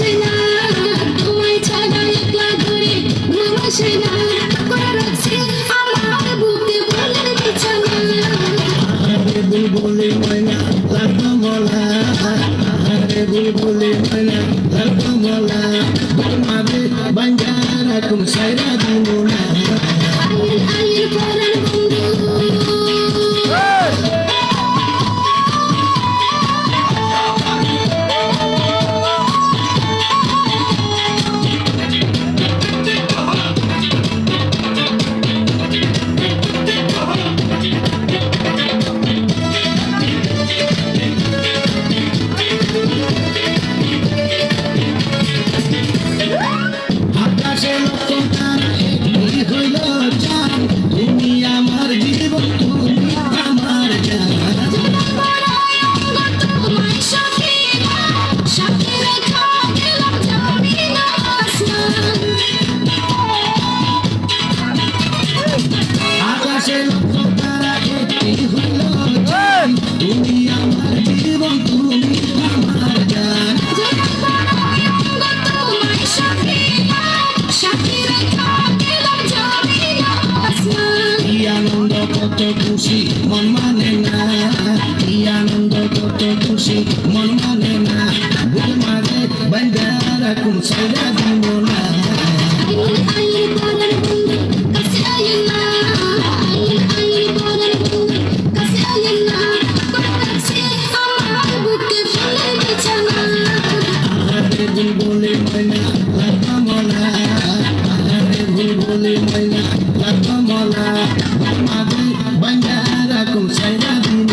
আসে না তোমায় ছাড়া একলা ঘরে ঘুম আসে না করে রাখছি আমার বুকে বলে বিছানা আরে বুলবুলি ময়না লাল কমলা আরে বুলবুলি ময়না লাল কমলা তোমাকে বাঞ্জারা কুম সাইরা দিমুনা আইল আইল পরার বন্ধু আকাশে লক্ষ তারা একই হইল চাঁদ তুমি আমার জীবন তুমি আমার জান তোমায় সাথে সাথে রেখা গেলাম যাবি না আসমান আকাশে লক্ষ তারা একই হইল চাঁদ তুমি আমার জীবন তুমি আমার জান তোমায় সাথে সাথে রেখা গেলাম যাবি না আসমান কি আনন্দ কত খুশি মন মানে না কি আনন্দ কত খুশি মন মানে না বুঝ মাঝে বাঞ্জারা কুম সাইরা দিব না আইল আইল পরার বন্ধু কাছে আইল না আইল আইল পরার বন্ধু কাছে আইল না করে রাখছি আমার বুকে বলে বিছানা আরে বুলবুলি ময়না লাল কমলা আরে বুলবুলি ময়না লাল কমলা মাঝে বাঞ্জারা কুম সাইরা দিব